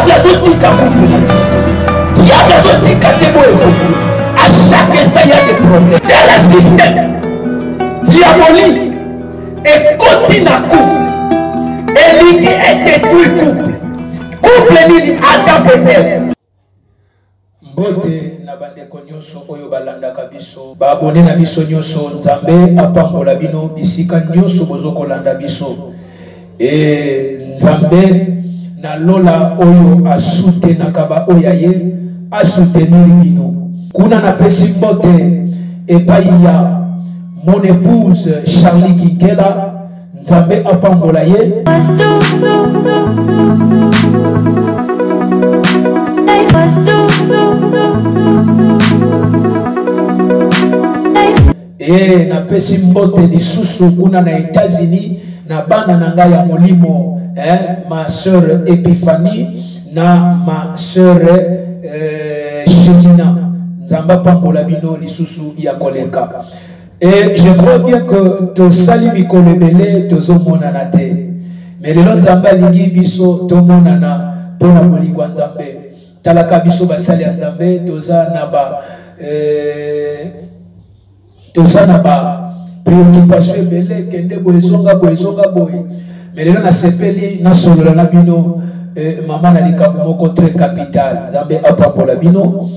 diable azotika couple. Diable azotika tebo évoluer. À chaque instant, il y a des problèmes. Dans le système diabolique, et continue à couple. Et lui qui est détruit couple. Couple ni Adam et Ève. Mbote na bandeko nyonso oyo balandaka biso ba abonné na biso nyonso Nzambe apambola bino bisika nyonso bozoko landa biso et Nzambe na lola oyo asute na kaba oyaye a soutenir bino kuna na pesi mbote epai ya mon épouse Charlie Kikela Nzambe apambola ye et na pesi mbote lisusu kuna na États-Unis na bana na ngai ya molimo ma sœur Epiphanie na ma sœur Shekina Nzamba pambola bino lisusu ya koleka et je crois bien que to sali mikolo ebele tozomonana te mais lelo Nzamba lingi biso tomonana pona bolingo Nzambe talaka biso basali ya Nzambe toza na ba préoccupation ebele kende boyesonga boye mais lelo na sepeli na solola na bino mama na likambo moko très capital Nzambe apambola bino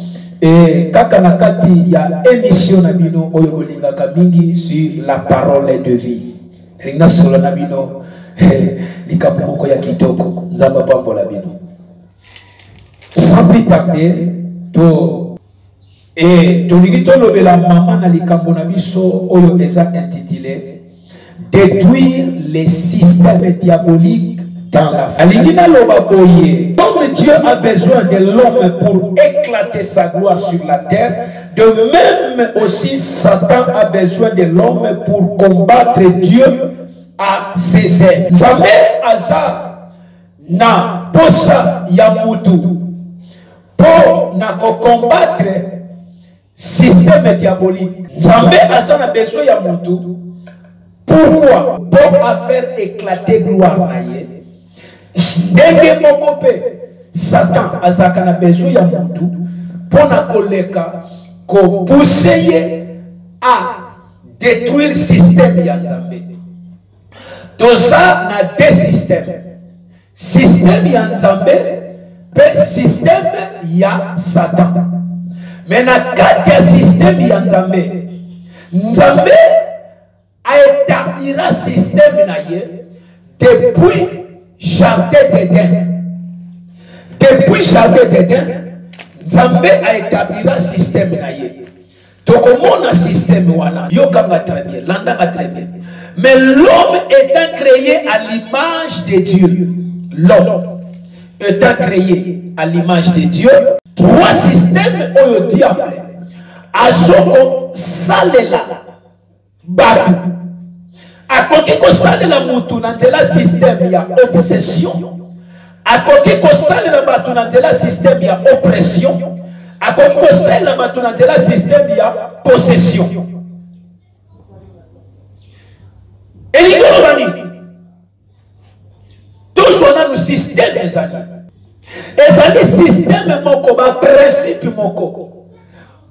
et kaka na kati ya émission na bino oyo bolingaka mingi sur la parole de vie ringa solola na bino likambo moko ya kitoko Nzambe apambola bino. Sans plus tarder, et la maman na likambo na biso oyo eza intitulé détruire les systèmes diaboliques dans la famille. Comme Dieu a besoin de l'homme pour éclater sa gloire sur la terre, de même aussi Satan a besoin de l'homme pour combattre Dieu à ses ailes. Nzambe aza na posa ya mutu pour combattre système diabolique. Nzambe asa na besoin ya mutu. Pourquoi? Pour faire éclater gloire na ye. Ndenge moko pe Satan azaka na besoin ya mutu pour na koleka ko pousser à détruire système ya Nzambe. Toza na deux systèmes. Système ya Nzambe pe système ya Satan. Mais na kati ya système ya Nzambe, Nzambe a établi un système na ye depuis Jardin d'Éden. Depuis Jardin d'Éden, Nzambe a établi un système na ye. Donc comment un système wana yokanga très bien, landanga très bien. Mais l'homme étant créé à l'image de Dieu, l'homme étant créé à l'image de Dieu, trois systèmes au diable. Azoko salela batu. Akoki ko salela mutu nantela système ya obsession. Akoki ko salela batu nantela système ya oppression. Akoki ko salela batu nantela système ya possession. Eligorobani. Tous on a nos systèmes les amis. Ezali système moko ba principe moko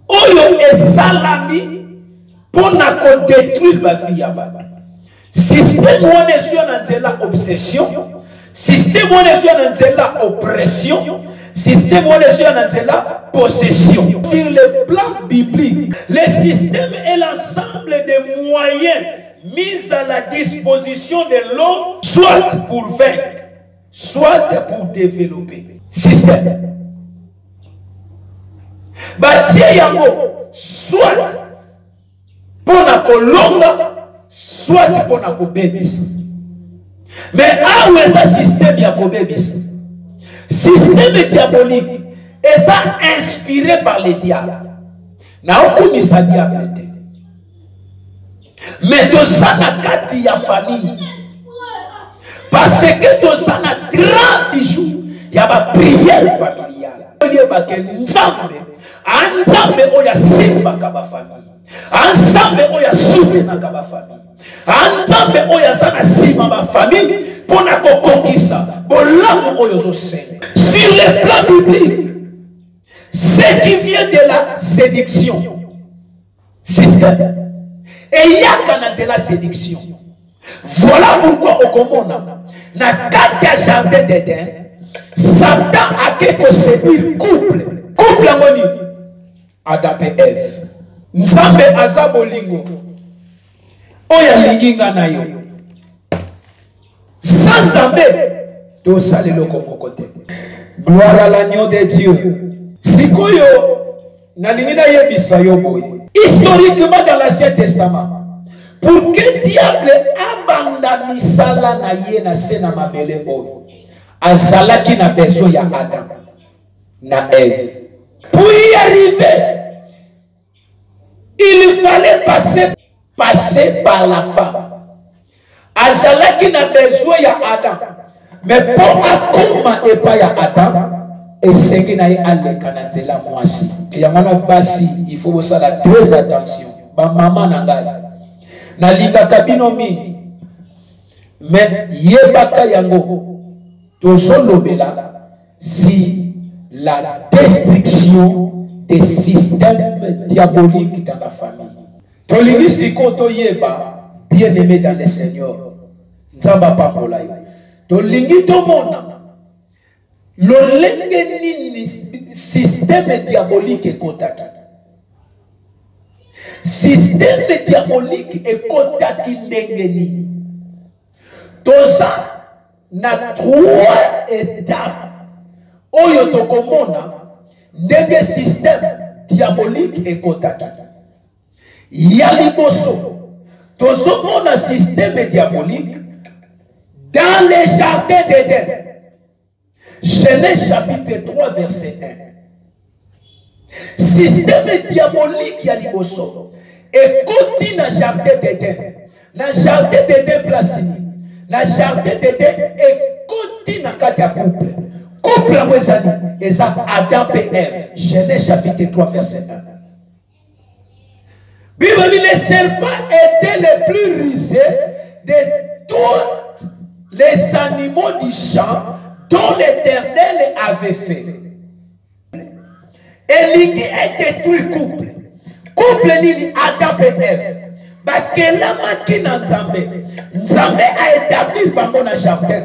oyo esalami pona ko détruire ba vie ya batu. Système wana ezio na nzela obsession, système wana ezio na nzela oppression, système wana ezio na nzela possession. Sur le plan biblique, le système est l'ensemble des moyens mis à la disposition de l'homme soit pour vaincre, soit pour développer. Système. Batie yango soit pour la kolonga, soit pour la kobebisa. Mais où est ce système ya kobebisa? Système diabolique est ça inspiré par le diable. Na okumisa diable te. Mais to sana kati ya famille. Parce que to sana 30 jours. Il y a ma prière familiale. Il y a Nzambe oya simba kaba famille. Nzambe oya soutena kaba famille. Nzambe oya sana sima ba famille pona kokokisa bolamu oyo zo senga. Sur le plan biblique, ce qui vient de la séduction, système, et il y a la séduction. Voilà pourquoi au Komona, na katia jardin d'Éden, Satan a quelque séduire couple amoni, Adam et Ève. Nzambe azabolingo, oya linginga na yo. Sans Nzambe, to salelo comme côté. Gloire à l'agneau de Dieu. Sikoyo, na lingina yebisa yo boye. Historiquement dans l'Ancien Testament, pour que diable abanda misala na ye na sena mabele boye, azalaki na besoin ya Adam na Ève. Pour y arriver, il fallait passer par la femme. Azalaki na besoin ya Adam. Mais pour akoma et pas ya Adam, et c'est que na ale kanatela mwasi. Kiyangana basi, il faut ça la très attention. Ba maman nangai. Na linga kabino mingi. Mais yebaka yango to solobela si la destruction des systèmes diaboliques dans la famille. Tolingi siko to yeba bien aimé dans le Seigneur. Nzamba pambola yo. Tolingi to mona. Lolenge nini système diabolique ekotaki. Système diabolique ekotaki ndenge nini. Toza na 3 étapes. Oyo tokomona ndenge système diabolique ekotaki. Yaliboso. Tozomona système diabolique dans les jardins d'Éden. Genèse chapitre 3 verset 1. Système diabolique yaliboso. Ekoti na jardin d'Éden. Na jardin d'Éden placini. Na jardin d'Éden ekoti na kati ya couple. Couple à Wezani, Adam et Ève. Genèse chapitre 3 verset 1. Bible dit les serpents étaient les plus rusés de tous les animaux du champ dont l'Éternel avait fait. Et l'idée est détruit couple. Couple ni Adam et Ève. Bakela makina Nzambe. Nzambe a établi bango na jardin.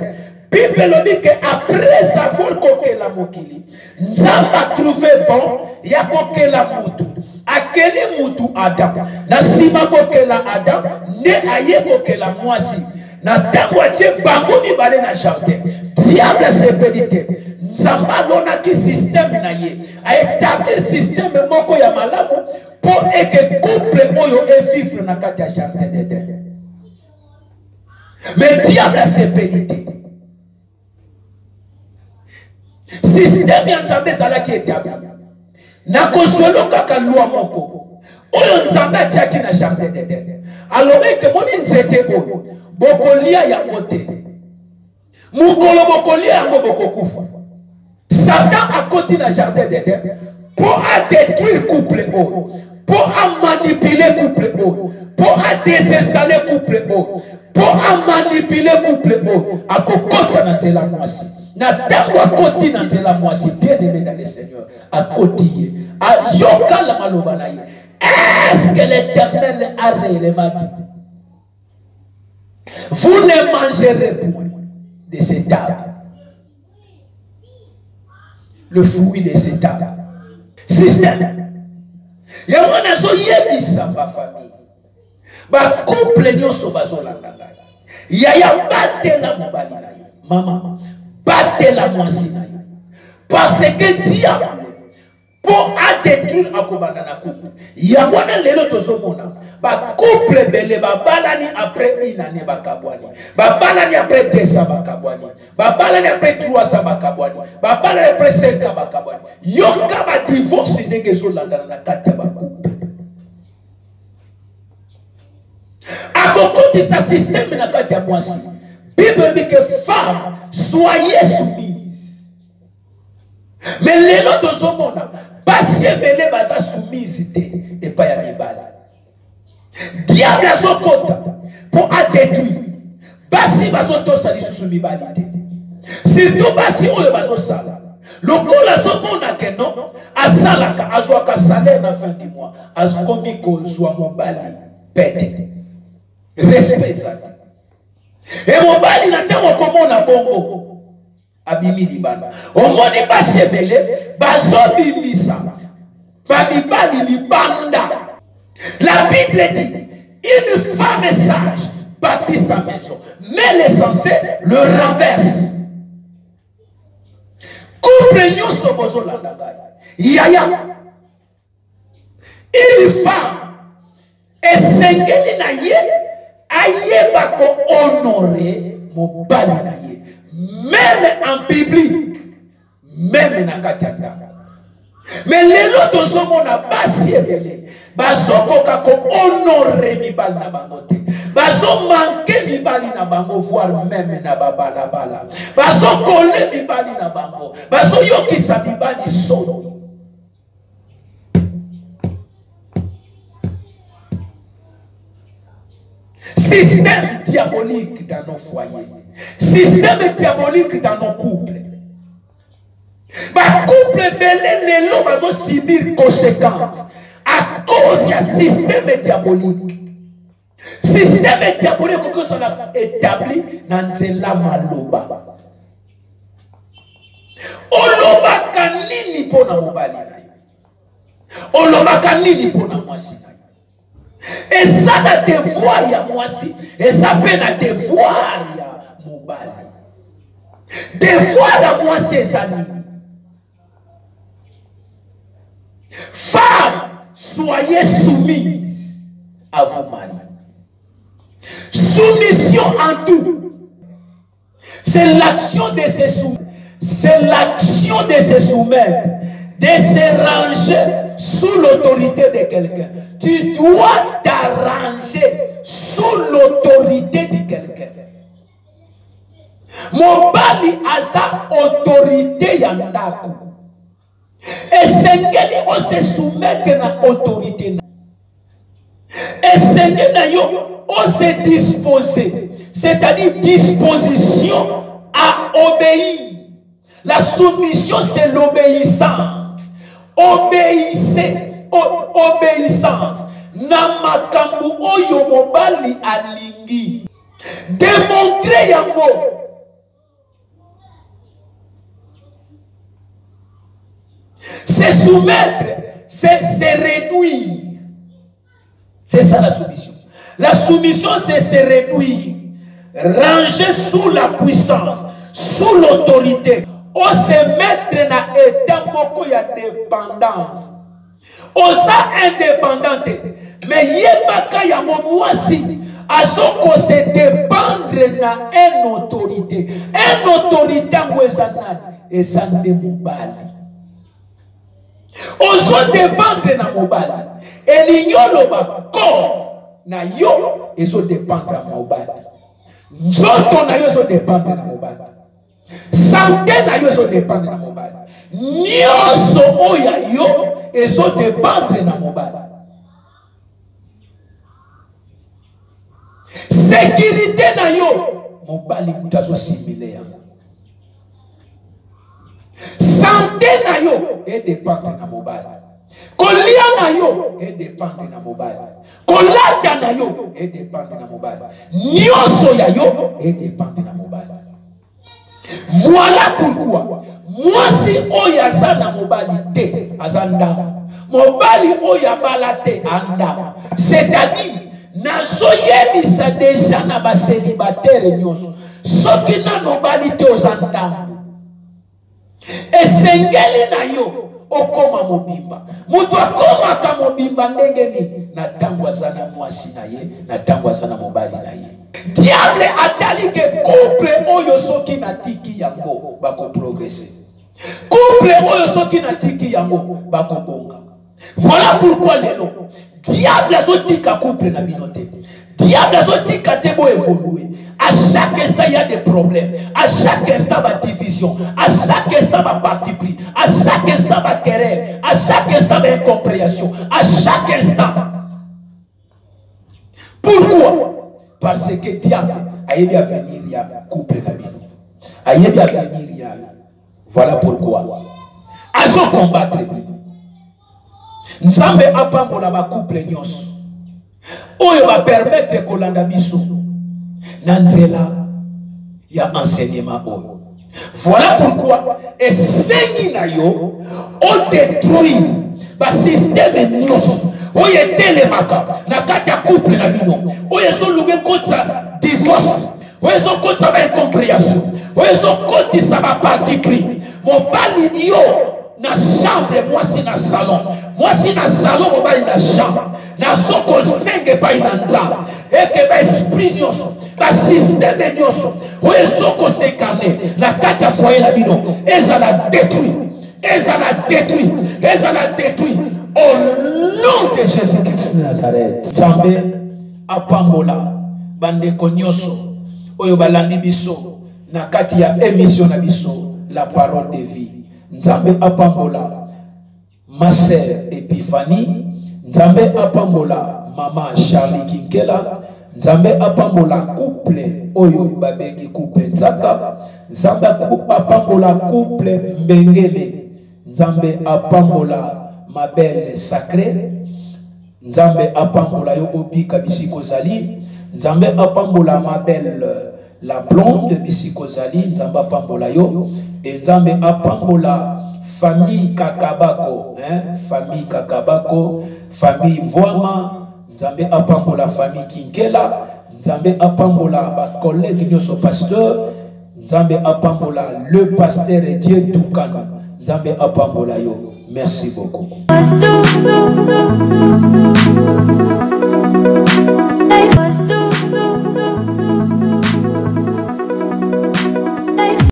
Bible dit que après avoir coqué la mokili, Nzamba trouvé bon, ya coqué la moutou. Akeli moutou Adam. Na sima coqué la Adam, ne aye coqué la moisi. Na tangwatie bango ni balé na jardin. Diable se pédite. Nzamba lona ki système na ye. A établi système moko ya malamu pour que couple moyo et vivre na kati ya jardin d'Éden. Mais diable se pédite. Système ya Nzambe ezalaki établi. Na kosolo kaka loi moko. Oyo Nzambe atiaki na jardin d'Éden. Alobi ke moni nzete oyo bokolia yango te. Mukolo bokolia yango bokokufa. Satan akoti na jardin d'Éden pour détruire couple oyo, pour manipuler couple oyo, pour désinstaller couple oyo, pour manipuler couple oyo. Akokota na nzela mwasi. Na tango akoti na nzela mwasi, bien aimé dans le Seigneur, akoti ye, ayoka la maloba na ye. Est-ce que l'Éternel a réellement dit? Vous ne mangerez point de cet arbre, le fruit de cet arbre. Système. Yamona so yebisa ma famille. Ba couple nyoso bazolanda ngai. Yaya batela mobali na yo. Maman, batela mwasi na yo. Parce que diable pour détruire akobanda na couple. Yamona lelo tozomona. Ba couple bele ba balani après une année bakabwani. Ba balani après 2 ans bakabwani. Ba balani après 3 ans bakabwani. Ba balani après 5 ans bakabwani. Yoka ba divorce ndenge zolanda na kati ba couple. Akokoti sa système na kati ya mwasi. Bible dit que femme soyez soumise. Mais lelo tozomona basi ebele baza soumise te et pas ya mibali. Diable a son compte pour détruire. Basi bazo to sali sous mibali te. Surtout basi oyo bazo sala. Lokola zomona ke non, asalaka azwaka salaire na fin du mois, azkomi kozwa mobali pete. Respect zate. Et mobali na tango komona bongo abimi libanda. Omoni basi ebele bazo bimisa. Babibali libanda. La Bible dit une femme sage bâtit sa maison, mais l'essentiel le renverse. Couple nyonso bozo landanga. Yaya. Une femme esengeli na ye ayeba ko honorer mobali na ye. Même en public, même na katanda. Mais les lotos sont mon basi ebele. Bazo koka ko honorer mibali na bango te. Bazo manquer mibali na bango, voire même na babala bala. Bazo coller mibali na bango. Bazo yokisa mibali solo. Système diabolique dans nos foyers. Système diabolique dans nos couples. Ba couple belé les lots vont subir conséquences à cause du système diabolique. Système diabolique que soit établi dans la maloba. Oloba kanini pona mobali na yo. Oloba kanini pona mwasi na yo. Et ça na devoir ya mwasi, et ça peut na devoir ya mobali. Devoir ya mwasi ezani. Femmes, soyez soumises à vos maris. Soumission en tout. C'est l'action de se soumettre. C'est l'action de se soumettre, de se ranger sous l'autorité de quelqu'un. Tu dois t'arranger sous l'autorité de quelqu'un. Mobali aza autorité yandaku. Et sengeli on se soumettre na autorité. Et sengeli na yo on se disposer. C'est-à-dire disposition à obéir. La soumission c'est l'obéissance. Obéissez. Obéissance. Namakambu oyo mobali alingi. Démontrer yango. Se soumettre, c'est se réduire. C'est ça la soumission. La soumission, c'est se réduire. Ranger sous la puissance, sous l'autorité. On se mettre dans l'état moko ya dépendance. On sa indépendante. Mais yebaka ya mwasi. Azoko se dépendre na une autorité. Une autorité ngwezanani. Ezande mobali. On se dépendre na mobali. Et l'ignolo ba corps na yo et se dépendre na mobali. Nzoto na yo se dépendre na mobali. Santé na yo se dépendre na mobali. Nyonso oya yo et se dépendre na mobali. Sécurité na yo mobali mutazo simile yango. Santé na yo et dépendre na mobali. Kolia na yo et dépendre na mobali. Kolata na yo et dépendre na mobali. Nyonso ya yo et dépendre na mobali. Voilà pourquoi moi si oya sana mobali te azanda. Mobali oya balate anda. C'est-à-dire nazoyebisa déjà na ba célibataire nyonso. Soki na mobali te ozanda. Esengeli na yo okoma mobimba. Mutu akoma ka mobimba ndenge ni na tango sana mwasi na ye, na tango sana mobali na ye. Diable atali ke couple oyo soki na tiki yango bako progresser. Couple oyo soki na tiki yango bako bonga. Voilà pourquoi lelo diable azotika couple na binote. Diable azotika tebo évoluer. À chaque instant, il y a des problèmes. À chaque instant, il y a division. À chaque instant, il y a parti pris. À chaque instant, il y a querelle. À chaque instant, il y a incompréhension. À chaque instant. Pourquoi? Parce que diable a bien venir, il y a couple na bino. A bien venir, il y a Voilà pourquoi. Azo combattre bino. Nzambe apambola ba couple nyonso. Oyo va permettre kolanda biso na nzela ya enseignement oyo. Voilà pourquoi esengi na yo o détruire ba système nyonso oyo etelemaka na kati ya couple na bino oyo ezoluka kota divorce oyo ezokotisa ba incompréhension oyo ezokotisa ba parti pris mobali yo na chambre mwasi na salon mobali na chambre na soko senge pa inanda eke ba esprit nyonso ba système nyonso oyo soko se carné na kati ya foyer na bino ezala détruit au nom de Jésus-Christ de Nazareth. Nzambe apambola bandeko nyonso oyo balandi biso na kati ya émission na biso la parole de vie. Nzambe apambola ma sœur Epiphanie, Nzambe apambola maman Charlie Kinkela, Nzambe apambola couple oyo babeki couple Nzaka, Nzambe apambola couple Mbengele, Nzambe apambola ma belle sacrée, Nzambe apambola yo obika bisiko zali, Nzambe apambola ma belle la blonde bisiko zali, Nzambe apambola yo, et Nzambe apambola famille Kakabako, famille Kakabako, famille Mvoama, Nzambe apambola famille Kinkela, Nzambe apambola ba collègue nyoso pasteur, Nzambe apambola le pasteur et Dieu Tukano, Nzambe apambola yo. Merci beaucoup.